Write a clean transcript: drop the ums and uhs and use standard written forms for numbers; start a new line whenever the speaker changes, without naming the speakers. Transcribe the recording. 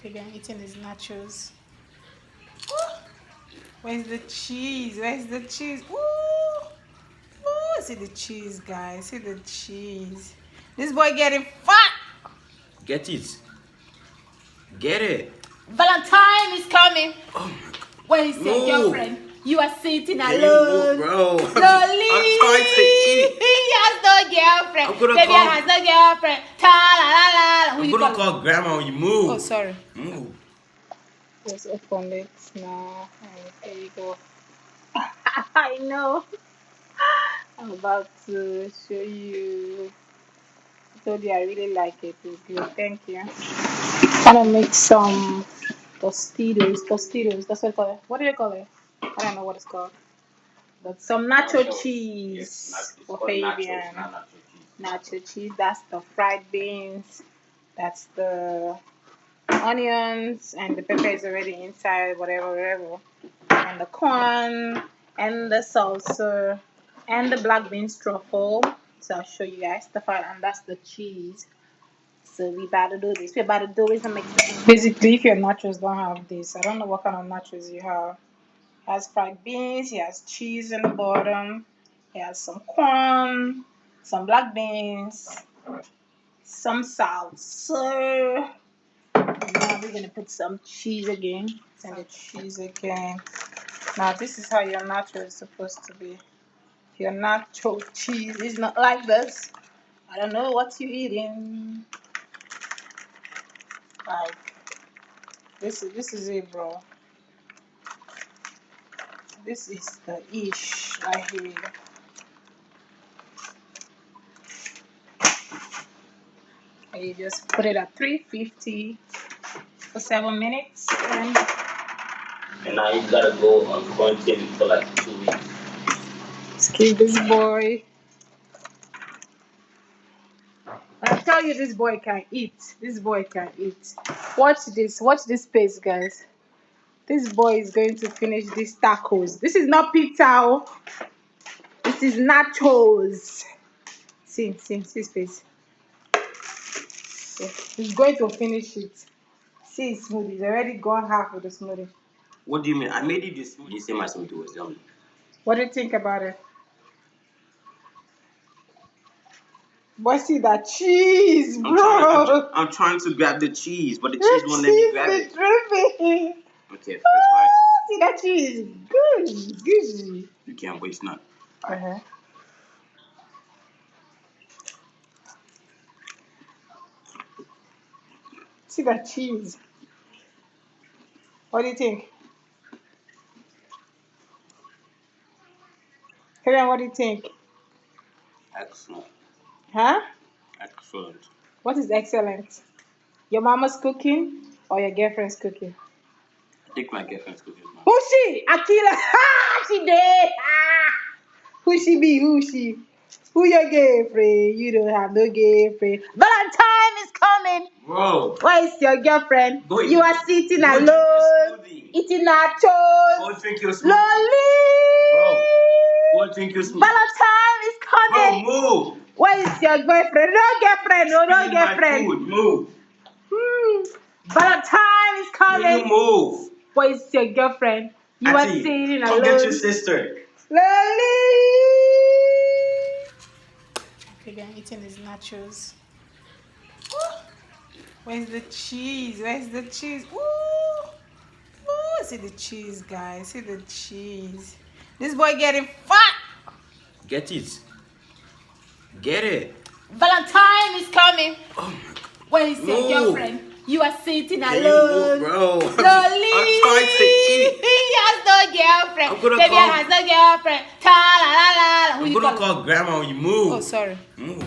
Fabian eating his nachos. Ooh. Where's the cheese? Where's the cheese? Ooh. Ooh. See the cheese, guys. See the cheese. This boy getting fat.
Get it. Get it.
Valentine is coming.
Oh my God.
Where is your girlfriend? You are sitting
Can
alone.
you move, bro?
Lolly.
I'm trying to eat.
He has no girlfriend.
I'm gonna
Fabian has no girlfriend. Ta-la-la-la.
I'm gonna call grandma when you move.
Oh, sorry.
Move.
Just open it now. There you go. I know. I'm about to show you. I told you I really like it. It's good. Thank you. I'm gonna make some Tostitos. Tostitos. That's what I call it. What do you call it? I don't know what it's called. But some nacho cheese for Fabian. Nacho cheese. That's the fried beans. That's the onions, and the pepper is already inside. Whatever. And the corn, and the salsa, and the black beans truffle. So I'll show you guys the fat, and that's the cheese. So we about to do this. We're about to do it and make sense. Basically, if your nachos don't have this, I don't know what kind of nachos you have. It has fried beans, it has cheese in the bottom, it has some corn, some black beans, some salsa. Now we're gonna put some cheese again. And the cheese again. Now this is how your nacho is supposed to be. Your nacho cheese is not like this. I don't know what you're eating. Like this is it, bro. This is the ish right here. And you just put it at 350 for 7 minutes,
and now you gotta go on quarantine for like 2 weeks.
Excuse this boy. I tell you, this boy can eat. This boy can eat. Watch this space, guys. This boy is going to finish these tacos. This is not pizza. Oh. This is nachos. See space. Yeah. He's going to finish it. See his smoothie. He's already gone half of the smoothie.
What do you mean? I made it this smoothie. You say my smoothie was yummy.
What do you think about it? Boy, see that cheese, bro.
I'm trying to grab the cheese, but the cheese won't let me grab it.
Dripping.
Okay, first bite.
See that cheese? Good.
You can't waste none.
Uh-huh. See that cheese? What do you think? Fabian, what do you think?
Excellent.
Huh?
Excellent.
What is excellent? Your mama's cooking or your girlfriend's cooking?
I think my girlfriend's cooking.
Who's she? Akila. She dead. Who she be? Who she? Who your girlfriend? You don't have no girlfriend. Valentine is coming.
Bro.
Where is your girlfriend? You are sitting alone, eating nachos.
Go drink your smoothie.
Lolly.
Bro. Go drink your smoothie.
Valentine is coming.
Bro, move.
Where is your boyfriend? No girlfriend. No girlfriend.
My food. Move.
Valentine is coming.
Will you move?
Where is your girlfriend? You are sitting alone.
Come get your sister.
Lolly. Fabian eating his nachos. Where's the cheese? Where's the cheese? Ooh. See the cheese, guys. See the cheese. This boy getting fat.
Get it. Get it.
Valentine is coming.
Oh my God.
Where is your girlfriend? You are sitting
Can
alone.
You move, bro?
Lolly.
I'm trying to eat.
He has no girlfriend. Fabian has no girlfriend. Ta-la-la-la.
I'm gonna call grandma when you move.
Oh, sorry.
Move.